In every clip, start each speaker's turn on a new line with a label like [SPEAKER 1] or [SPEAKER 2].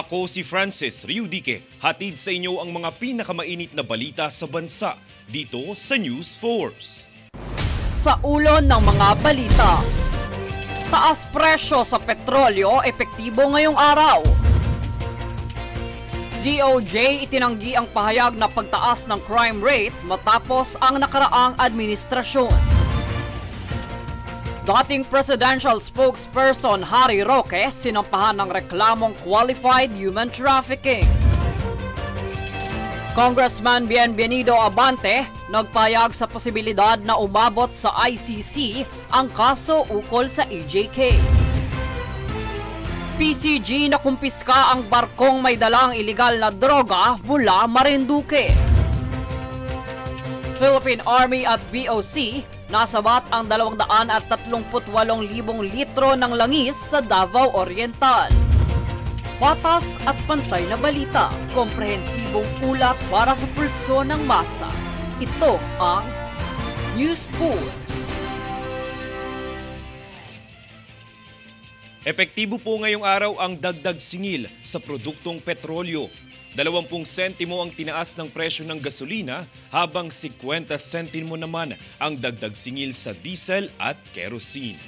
[SPEAKER 1] Ako si Francis Riudique. Hatid sa inyo ang mga pinakamainit na balita sa bansa dito sa News Force.
[SPEAKER 2] Sa ulo ng mga balita, taas presyo sa petrolyo epektibo ngayong araw. DOJ itinanggi ang pahayag na pagtaas ng crime rate matapos ang nakaraang administrasyon. Dating presidential spokesperson Harry Roque sinampahan ng reklamong qualified human trafficking. Congressman Bienvenido Abante nagpayag sa posibilidad na umabot sa ICC ang kaso ukol sa EJK. PCG na kumpiska ang barkong may dalang ilegal na droga mula Marinduque. Philippine Army at BOC nasabat ang 238,000 litro ng langis sa Davao Oriental. Patas at pantay na balita, komprehensibong ulat para sa pulso ng masa. Ito ang News Force.
[SPEAKER 1] Epektibo po ngayong araw ang dagdag singil sa produktong petrolyo. 20 sentimo ang tinaas ng presyo ng gasolina habang 50 sentimo naman ang dagdag singil sa diesel at kerosene.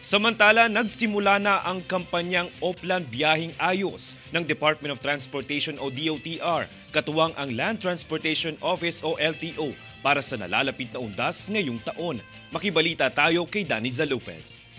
[SPEAKER 1] Samantala, nagsimula na ang kampanyang Oplan Biyahing Ayos ng Department of Transportation o DOTR, katuwang ang Land Transportation Office o LTO para sa nalalapit na undas ngayong taon. Makibalita tayo kay Daniza Lopez.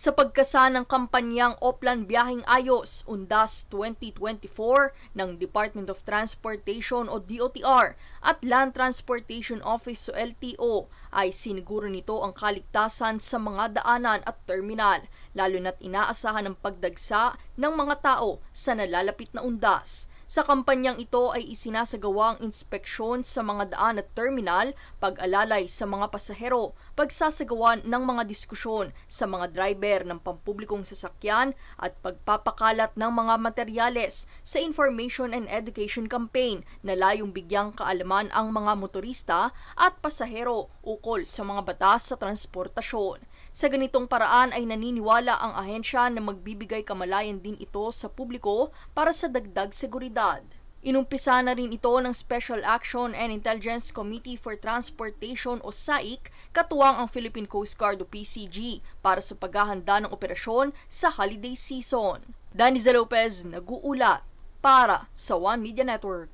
[SPEAKER 3] Sa pagkasa ng kampanyang Oplan Biyahing Ayos, Undas 2024 ng Department of Transportation o DOTR at Land Transportation Office o LTO ay siniguro nito ang kaligtasan sa mga daanan at terminal, lalo na't inaasahan ang pagdagsa ng mga tao sa nalalapit na undas. Sa kampanyang ito ay isinasagawa ang inspeksyon sa mga daan at terminal, pag-alalay sa mga pasahero, pagsasagawa ng mga diskusyon sa mga driver ng pampublikong sasakyan at pagpapakalat ng mga materyales sa information and education campaign na layong bigyang kaalaman ang mga motorista at pasahero ukol sa mga batas sa transportasyon. Sa ganitong paraan ay naniniwala ang ahensya na magbibigay kamalayan din ito sa publiko para sa dagdag seguridad. Inumpisa na rin ito ng Special Action and Intelligence Committee for Transportation o SAIC, katuwang ang Philippine Coast Guard o PCG para sa paghahanda ng operasyon sa holiday season. Daniza Lopez, nag-uulat para sa One Media Network.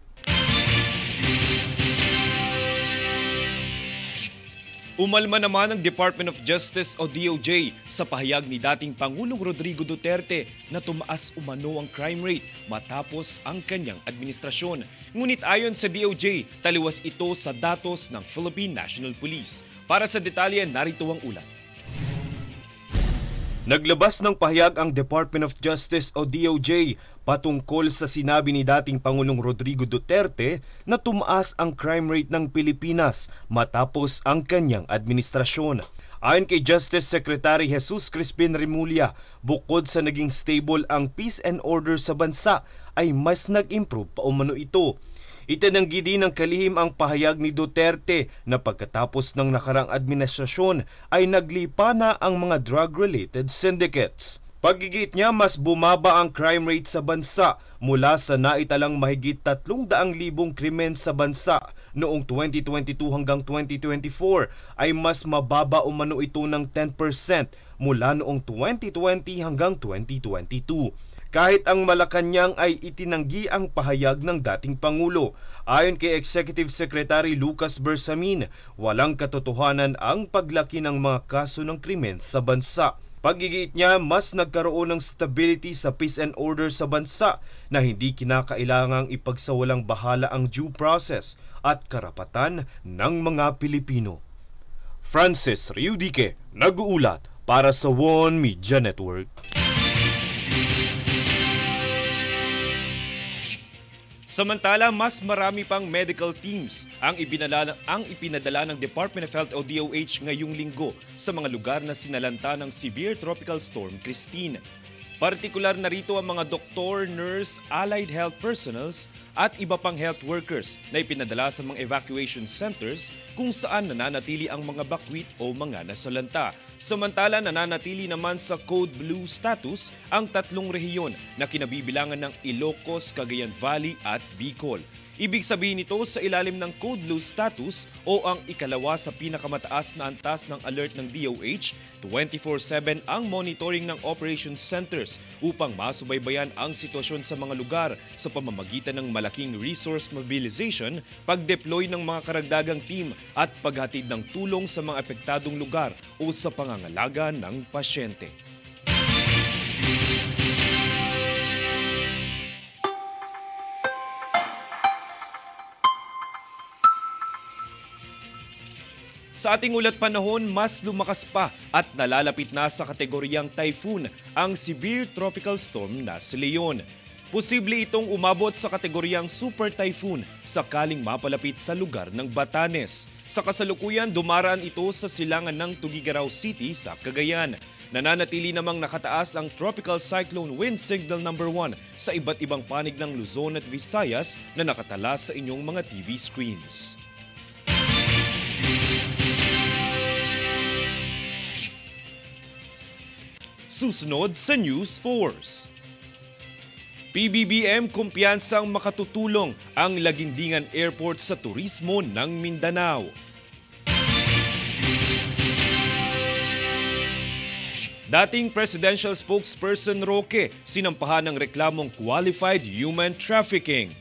[SPEAKER 1] Umalma naman ang Department of Justice o DOJ sa pahayag ni dating Pangulong Rodrigo Duterte na tumaas umano ang crime rate matapos ang kanyang administrasyon. Ngunit ayon sa DOJ, taliwas ito sa datos ng Philippine National Police. Para sa detalye, narito ang ulat. Naglabas ng pahayag ang Department of Justice o DOJ patungkol sa sinabi ni dating Pangulong Rodrigo Duterte na tumaas ang crime rate ng Pilipinas matapos ang kanyang administrasyon. Ayon kay Justice Secretary Jesus Crispin Remulla, bukod sa naging stable ang peace and order sa bansa, ay mas nag-improve pa umano ito. Itinanggi din ng kalihim ang pahayag ni Duterte na pagkatapos ng nakarang administrasyon ay naglipa na ang mga drug-related syndicates. Pagigit niya, mas bumaba ang crime rate sa bansa mula sa naitalang mahigit 300,000 krimen sa bansa noong 2022 hanggang 2024 ay mas mababa umano ito ng 10% mula noong 2020 hanggang 2022. Kahit ang Malacanang ay itinanggi ang pahayag ng dating Pangulo. Ayon kay Executive Secretary Lucas Bersamin, walang katotohanan ang paglaki ng mga kaso ng krimen sa bansa. Pagigit niya, mas nagkaroon ng stability sa peace and order sa bansa na hindi kinakailangang ipagsawalang bahala ang due process at karapatan ng mga Pilipino. Francis Riudique, nag-uulat para sa One Media Network. Samantala, mas marami pang medical teams ang ipinadala ng Department of Health o DOH ngayong linggo sa mga lugar na sinalanta ng severe tropical storm Christine. Partikular na rito ang mga doktor, nurse, allied health personnels at iba pang health workers na ipinadala sa mga evacuation centers kung saan nananatili ang mga bakwit o mga nasalanta. Samantala nananatili naman sa Code Blue status ang 3 rehiyon na kinabibilangan ng Ilocos, Cagayan Valley at Bicol. Ibig sabihin nito sa ilalim ng Code Blue status o ang ikalawa sa pinakamataas na antas ng alert ng DOH, 24/7 ang monitoring ng operation centers upang masubaybayan ang sitwasyon sa mga lugar sa pamamagitan ng malaking resource mobilization, pag-deploy ng mga karagdagang team at paghatid ng tulong sa mga apektadong lugar o sa pangangalaga ng pasyente. Sa ating ulat panahon, mas lumakas pa at nalalapit na sa kategoryang typhoon ang severe tropical storm na si Leon. Posible itong umabot sa kategoryang super typhoon sakaling mapalapit sa lugar ng Batanes. Sa kasalukuyan, dumaraan ito sa silangan ng Tuguegarao City sa Cagayan. Nananatili namang nakataas ang Tropical Cyclone Wind Signal No. 1 sa iba't ibang panig ng Luzon at Visayas na nakatala sa inyong mga TV screens. Susunod sa News Force. PBBM kumpiyansang makatutulong ang Lagindingan Airport sa turismo ng Mindanao. Dating Presidential Spokesperson Roque sinampahan ng reklamong qualified human trafficking.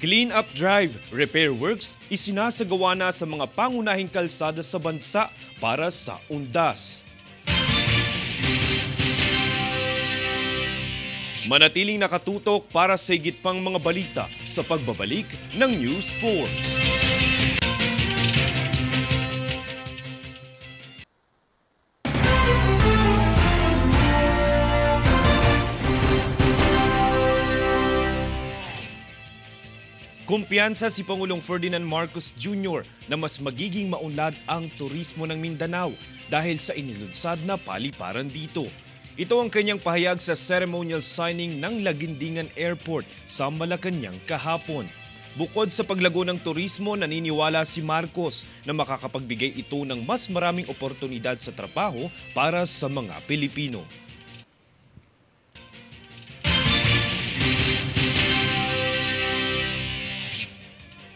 [SPEAKER 1] Clean Up Drive repair works isinasagawa na sa mga pangunahing kalsada sa bansa para sa undas. Manatiling nakatutok para sa higit pang mga balita sa pagbabalik ng News Force. Kumpiyansa si Pangulong Ferdinand Marcos Jr. na mas magiging maunlad ang turismo ng Mindanao dahil sa inilunsad na paliparan dito. Ito ang kanyang pahayag sa ceremonial signing ng Lagindingan Airport sa Malacanang kahapon. Bukod sa paglago ng turismo, naniniwala si Marcos na makakapagbigay ito ng mas maraming oportunidad sa trabaho para sa mga Pilipino.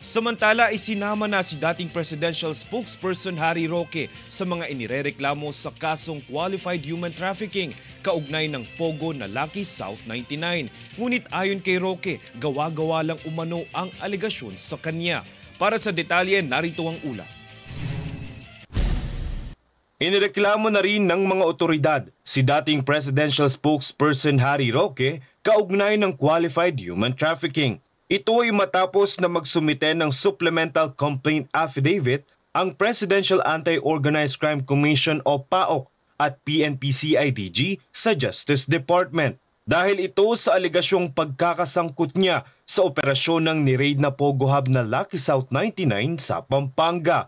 [SPEAKER 1] Samantala, isinama na si dating Presidential Spokesperson Harry Roque sa mga inirereklamo sa kasong qualified human trafficking kaugnay ng Pogo na Lucky South 99. Ngunit ayon kay Roque, gawa-gawa lang umano ang alegasyon sa kanya. Para sa detalye, narito ang ulat. Inireklamo na rin ng mga otoridad si dating Presidential Spokesperson Harry Roque kaugnay ng qualified human trafficking. Ito ay matapos na magsumite ng Supplemental Complaint Affidavit ang Presidential Anti-Organized Crime Commission o PAOC at PNP-CIDG sa Justice Department dahil ito sa alegasyong pagkakasangkot niya sa operasyon ng ni-raid na Pogo Hub na Lucky South 99 sa Pampanga.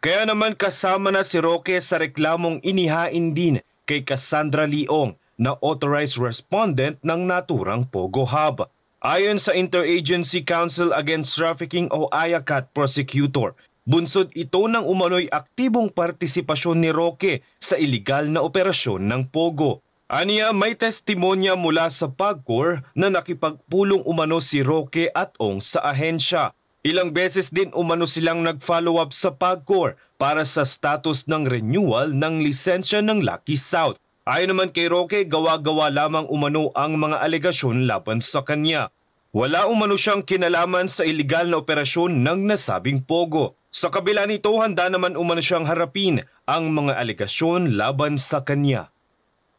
[SPEAKER 1] Kaya naman kasama na si Roque sa reklamong inihain din kay Cassandra Leong na authorized respondent ng naturang Pogo Hub. Ayon sa Interagency Council Against Trafficking o IACAT prosecutor, bunsod ito ng umano'y aktibong partisipasyon ni Roque sa iligal na operasyon ng Pogo. Aniya may testimonya mula sa PAGCOR na nakipagpulong umano si Roque at Ong sa ahensya. Ilang beses din umano silang nag-follow up sa PAGCOR para sa status ng renewal ng lisensya ng Lucky South. Ayon naman kay Roque, gawa-gawa lamang umano ang mga alegasyon laban sa kanya. Wala umano siyang kinalaman sa iligal na operasyon ng nasabing Pogo. Sa kabila nito, handa naman umano siyang harapin ang mga alegasyon laban sa kanya.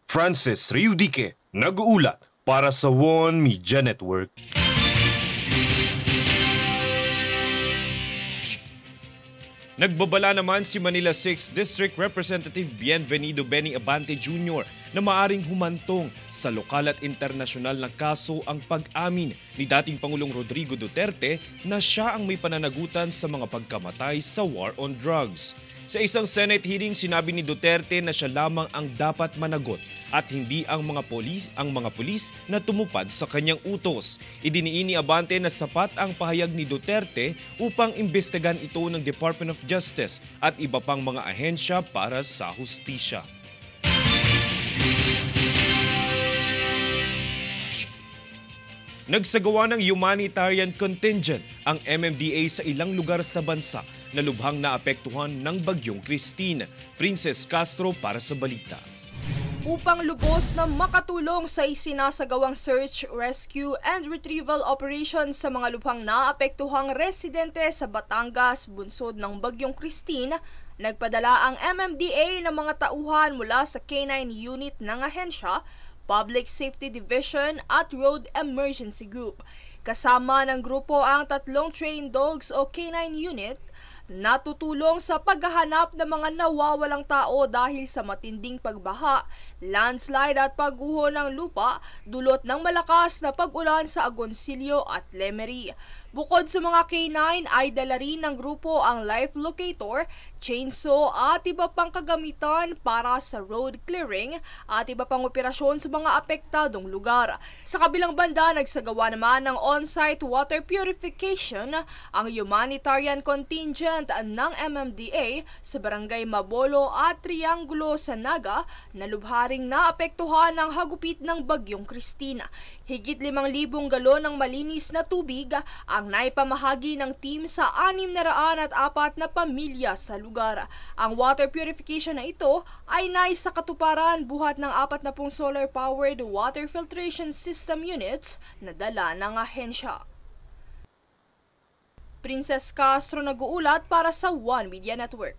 [SPEAKER 1] Francis Riudique, nag-uulat para sa One Media Network. Nagbabala naman si Manila 6th District Representative Bienvenido Benny Abante Jr. na maaring humantong sa lokal at internasyonal na kaso ang pag-amin ni dating Pangulong Rodrigo Duterte na siya ang may pananagutan sa mga pagkamatay sa war on drugs. Sa isang Senate hearing, sinabi ni Duterte na siya lamang ang dapat managot at hindi ang mga pulis na tumupad sa kanyang utos. Idiniin ni Abante na sapat ang pahayag ni Duterte upang imbestigahan ito ng Department of Justice at iba pang mga ahensya para sa hustisya. Nagsagawa ng humanitarian contingent ang MMDA sa ilang lugar sa bansa na lubhang naapektuhan ng Bagyong Christine. Princess Castro para sa balita.
[SPEAKER 4] Upang lubos na makatulong sa isinasagawang search, rescue and retrieval operations sa mga lubhang naapektuhang residente sa Batangas bunsod ng Bagyong Christine, nagpadala ang MMDA ng mga tauhan mula sa K9 unit ng ahensya, Public Safety Division at Road Emergency Group. Kasama ng grupo ang 3 trained dogs o K9 unit na tutulong sa paghahanap ng mga nawawalang tao dahil sa matinding pagbaha, landslide at pagguho ng lupa dulot ng malakas na pag-ulan sa Agoncillo at Lemery. Bukod sa mga K9 ay dala rin ng grupo ang life locator, chainsaw at iba pang kagamitan para sa road clearing at iba pang operasyon sa mga apektadong lugar. Sa kabilang banda, nagsagawa naman ng on-site water purification ang humanitarian contingent ng MMDA sa Barangay Mabolo at Triangulo sa Naga na lubharing naapektuhan ng hagupit ng Bagyong Christina. Higit 5,000 galon ng malinis na tubig ang naipamahagi ng team sa 604 na pamilya sa lugar. Ang water purification na ito ay naisakatuparan buhat ng 40 solar-powered water filtration system units na dala ng ahensya. Princess Castro nag-uulat para sa One Media Network.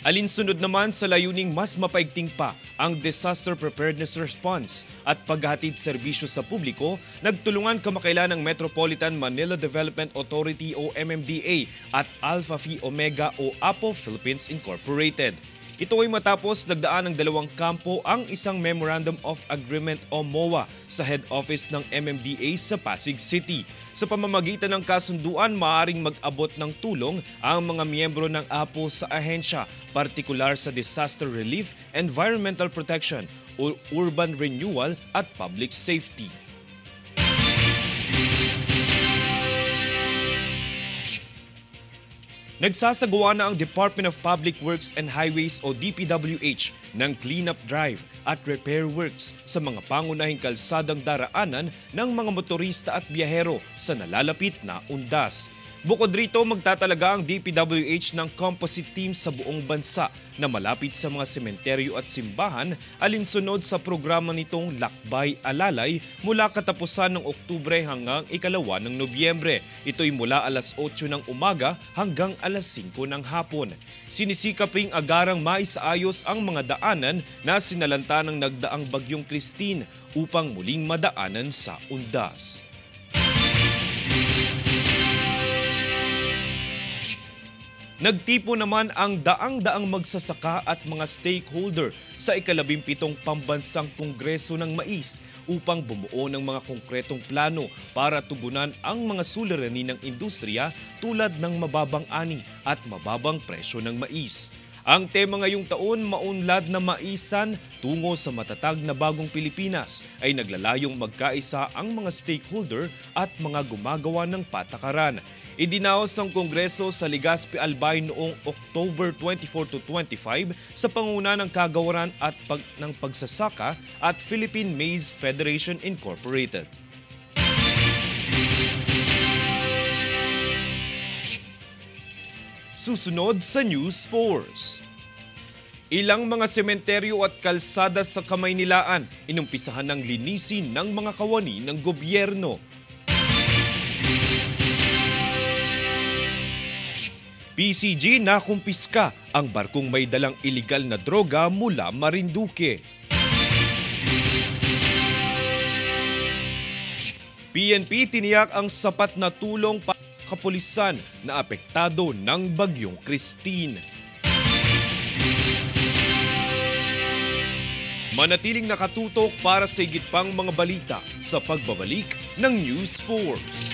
[SPEAKER 1] Alinsunod naman sa layuning mas mapaigting pa ang disaster preparedness response at paghahatid serbisyo sa publiko, nagtulungan kamakailan ng Metropolitan Manila Development Authority o MMDA at Alpha Phi Omega o APO Philippines Incorporated. Ito ay matapos nagdaan ng 2 kampo ang isang Memorandum of Agreement o MOA sa head office ng MMDA sa Pasig City. Sa pamamagitan ng kasunduan, maaaring mag-abot ng tulong ang mga miyembro ng APO sa ahensya, partikular sa disaster relief, environmental protection, urban renewal at public safety. Nagsasagawa na ang Department of Public Works and Highways o DPWH ng cleanup drive at repair works sa mga pangunahing kalsadang daraanan ng mga motorista at biyahero sa nalalapit na undas. Bukod rito, magtatalaga ang DPWH ng composite team sa buong bansa na malapit sa mga sementeryo at simbahan alinsunod sa programa nitong Lakbay Alalay mula katapusan ng Oktubre hanggang 2 ng Nobyembre. Ito'y mula alas 8 ng umaga hanggang alas 5 ng hapon. Sinisikap ring agarang maisaayos ang mga daanan na sinalanta ng nagdaang Bagyong Christine upang muling madaanan sa undas. Nagtipo naman ang daang-daang magsasaka at mga stakeholder sa ika-17 Pambansang Kongreso ng Mais upang bumuo ng mga konkretong plano para tugunan ang mga suliranin ng industriya tulad ng mababang ani at mababang presyo ng mais. Ang tema ngayong taon, Maunlad na Maisan tungo sa matatag na bagong Pilipinas, ay naglalayong magkaisa ang mga stakeholder at mga gumagawa ng patakaran. Idinaos ang Kongreso sa Legazpi Albay noong October 24 to 25 sa panguna ng Kagawaran at ng Pagsasaka at Philippine Maize Federation Incorporated. Susunod sa News Force. Ilang mga sementeryo at kalsada sa Kamaynilaan inumpisahan ng linisin ng mga kawani ng gobyerno. PCG nakumpiska ang barkong may dalang iligal na droga mula Marinduque. PNP tiniyak ang sapat na tulong para sa kapulisan na apektado ng Bagyong Christine. Manatiling nakatutok para sa higit pang mga balita sa pagbabalik ng News Force.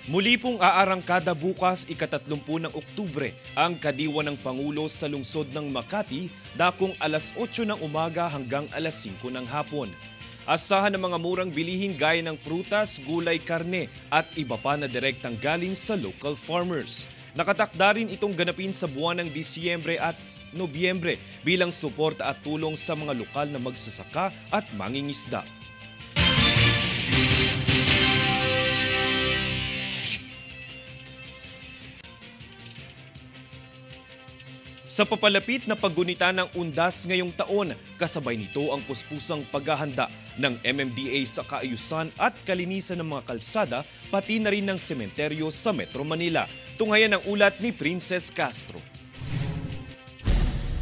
[SPEAKER 1] Muli pong aarangkada bukas ika-30 ng Oktubre ang kadiwa ng Pangulo sa lungsod ng Makati dakong alas 8 ng umaga hanggang alas 5 ng hapon. Asahan ng mga murang bilihin gaya ng prutas, gulay, karne at iba pa na direktang galing sa local farmers. Nakatakda rin itong ganapin sa buwan ng Disyembre at Nobyembre bilang suporta at tulong sa mga lokal na magsasaka at mangingisda. Sa papalapit na paggunita ng undas ngayong taon, kasabay nito ang puspusang paghahanda ng MMDA sa kaayusan at kalinisan ng mga kalsada, pati na rin ng sementeryo sa Metro Manila. Tunghayan ang ulat ni Princess Castro.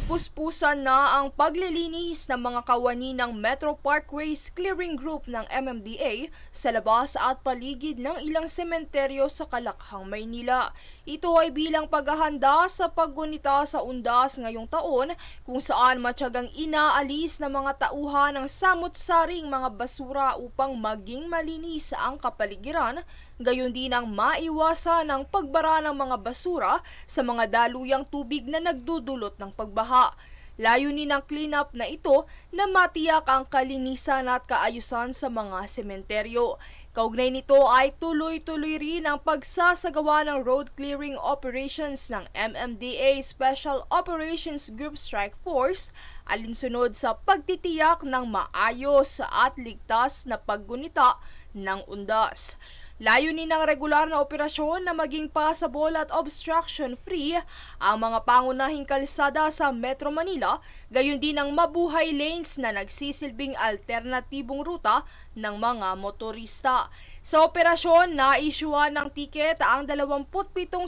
[SPEAKER 4] Puspusan na ang paglilinis ng mga kawani ng Metro Parkways Clearing Group ng MMDA sa labas at paligid ng ilang sementeryo sa Kalakhang, Maynila. Ito ay bilang paghahanda sa paggunita sa undas ngayong taon kung saan matyagang inaalis ng mga tauhan ng samut-saring mga basura upang maging malinis ang kapaligiran. Gayon din ang maiwasan ang pagbara ng mga basura sa mga daluyang tubig na nagdudulot ng pagbaha. Layunin ng cleanup na ito na matiyak ang kalinisan at kaayusan sa mga sementeryo. Kaugnay nito ay tuloy-tuloy rin ang pagsasagawa ng road clearing operations ng MMDA Special Operations Group Strike Force alinsunod sa pagtitiyak ng maayos at ligtas na paggunita ng undas. Layunin ng regular na operasyon na maging passable at obstruction-free ang mga pangunahing kalsada sa Metro Manila, gayon din ang mabuhay lanes na nagsisilbing alternatibong ruta ng mga motorista. Sa operasyon, na-issuean ng tiket ang 27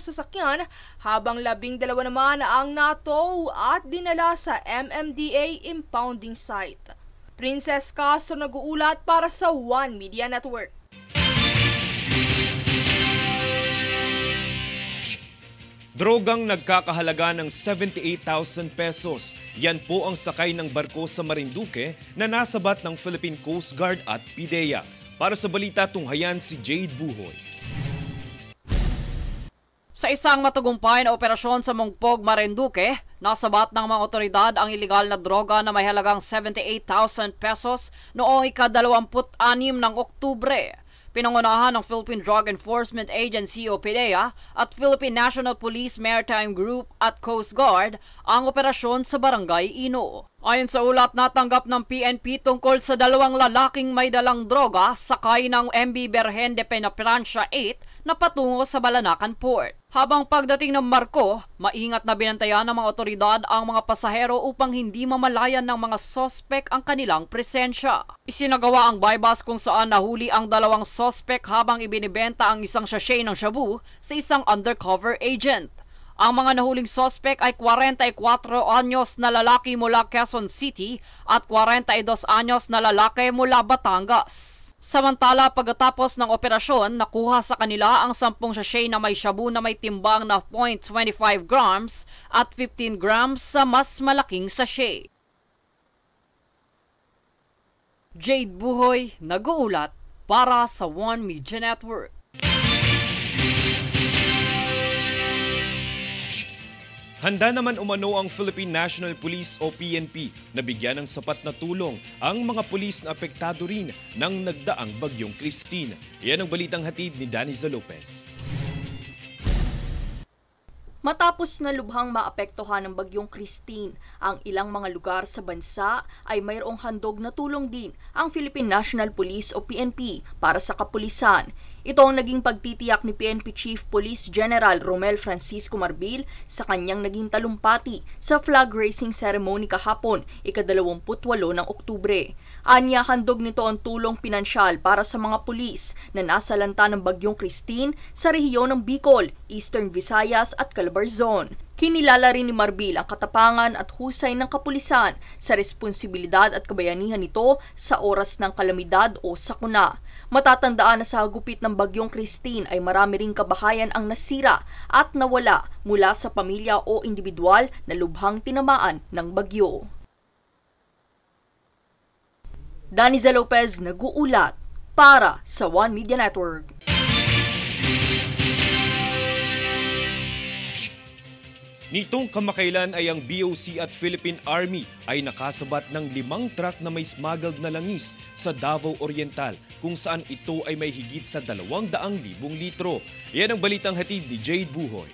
[SPEAKER 4] sasakyan habang 12 naman ang natow at dinala sa MMDA impounding site. Princess Castro nag-uulat para sa One Media Network.
[SPEAKER 1] Drogang nagkakahalaga ng 78,000 pesos. Yan po ang sakay ng barko sa Marinduque na nasabat ng Philippine Coast Guard at PIDEA. Para sa balita, tunghayan si Jade Buhoy.
[SPEAKER 2] Sa isang matagumpay na operasyon sa Mongpog, Marinduque, nasabat ng mga otoridad ang ilegal na droga na may halagang 78,000 pesos noong ika-26 ng Oktubre. Pinangunahan ng Philippine Drug Enforcement Agency o PIDEA at Philippine National Police Maritime Group at Coast Guard ang operasyon sa Barangay Ino. Ayon sa ulat, natanggap ng PNP tungkol sa 2 lalaking may dalang droga sakay ng MV Berhen de Penaprancia 8 na patungo sa Balanacan Port. Habang pagdating ng barko, maingat na binantayan ng mga otoridad ang mga pasahero upang hindi mamalayan ng mga sospek ang kanilang presensya. Isinagawa ang bypass kung saan nahuli ang 2 sospek habang ibinibenta ang isang sachet ng shabu sa isang undercover agent. Ang mga nahuling sospek ay 44 anyos na lalaki mula Quezon City at 42 anyos na lalaki mula Batangas. Samantala, pagkatapos ng operasyon, nakuha sa kanila ang 10 sachet na may shabu na may timbang na 0.25 grams at 15 grams sa mas malaking sachet. Jade Buhoy, nag-uulat para sa One Media Network.
[SPEAKER 1] Handa naman umano ang Philippine National Police o PNP na bigyan ng sapat na tulong ang mga pulis na apektado rin ng nagdaang Bagyong Christine. Yan ang balitang hatid ni Daniza Lopez.
[SPEAKER 3] Matapos na lubhang maapektuhan ng Bagyong Christine, ang ilang mga lugar sa bansa ay mayroong handog na tulong din ang Philippine National Police o PNP para sa kapulisan. Ito ang naging pagtitiyak ni PNP Chief Police General Romel Francisco Marbil sa kanyang naging talumpati sa flag raising ceremony kahapon, ika-28 ng Oktubre. Anya, handog nito ang tulong pinansyal para sa mga pulis na nasalanta ng Bagyong Christine sa rehiyon ng Bicol, Eastern Visayas at Calabarzon. Kinilala rin ni Marbil ang katapangan at husay ng kapulisan sa responsibilidad at kabayanihan nito sa oras ng kalamidad o sakuna. Matatandaan na sa hagupit ng Bagyong Christine ay marami ring kabahayan ang nasira at nawala mula sa pamilya o individual na lubhang tinamaan ng bagyo. Daniza Lopez nag-uulat para sa One Media Network.
[SPEAKER 1] Nitong kamakailan ay ang BOC at Philippine Army ay nakasabat ng 5 truck na may smuggled na langis sa Davao Oriental kung saan ito ay may higit sa 200,000 litro. Yan ang balitang hatid ni Jade Buhoy.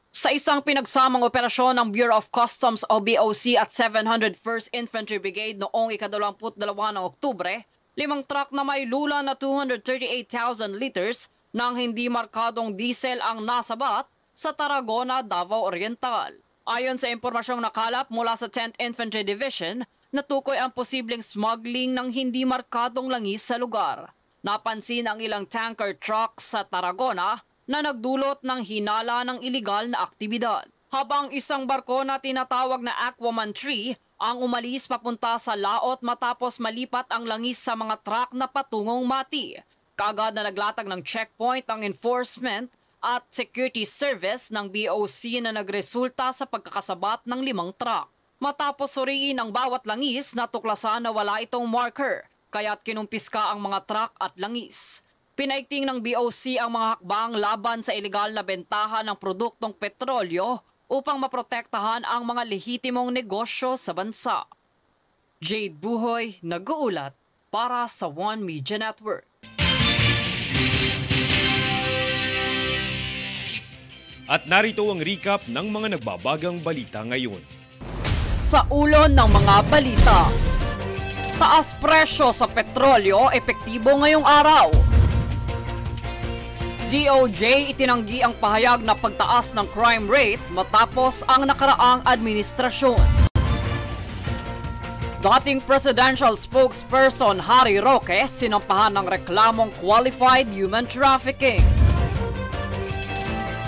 [SPEAKER 2] Sa isang pinagsamang operasyon ng Bureau of Customs o BOC at 701st Infantry Brigade noong ika-22 ng Oktubre, 5 truck na may lula na 238,000 liters ng hindi markadong diesel ang nasabat sa Tarragona, Davao Oriental. Ayon sa impormasyong nakalap mula sa 10th Infantry Division, natukoy ang posibleng smuggling ng hindi markadong langis sa lugar. Napansin ang ilang tanker truck sa Tarragona na nagdulot ng hinala ng iligal na aktibidad. Habang isang barko na tinatawag na Aquaman 3 ang umalis papunta sa laot matapos malipat ang langis sa mga truck na patungong Mati. Kaagad na naglatag ng checkpoint ang enforcement at security service ng BOC na nagresulta sa pagkakasabat ng 5 truck. Matapos suriin ang bawat langis, natuklasan na wala itong marker, kaya't kinumpiska ang mga truck at langis. Pinaigting ng BOC ang mga hakbang laban sa ilegal na bentahan ng produktong petrolyo upang maprotektahan ang mga lehitimong negosyo sa bansa. Jade Buhoy, nag-uulat para sa One Media Network.
[SPEAKER 1] At narito ang recap ng mga nagbabagang balita ngayon.
[SPEAKER 2] Sa ulo ng mga balita, taas presyo sa petrolyo epektibo ngayong araw. DOJ itinanggi ang pahayag na pagtaas ng crime rate matapos ang nakaraang administrasyon. Dating presidential spokesperson Harry Roque sinampahan ng reklamong qualified human trafficking.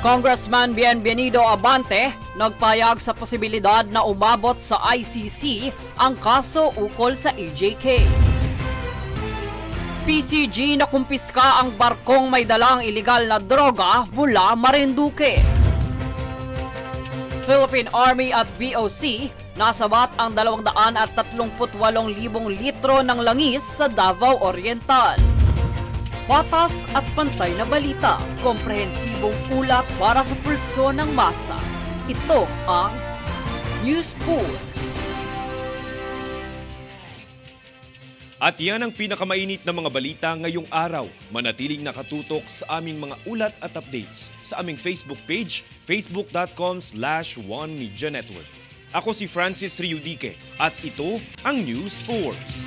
[SPEAKER 2] Congressman Bienvenido Abante nagpayag sa posibilidad na umabot sa ICC ang kaso ukol sa EJK. PCG na kumpiska ang barkong may dalang iligal na droga mula Marinduque. Philippine Army at BOC nasabat ang 238,000 litro ng langis sa Davao Oriental. Patas at pantay na balita, komprehensibong ulat para sa pulso ng masa. Ito ang News Force.
[SPEAKER 1] At yan ang pinakamainit na mga balita ngayong araw. Manatiling nakatutok sa aming mga ulat at updates sa aming Facebook page, facebook.com/One Media Network. Ako si Francis Riudique at ito ang News Force.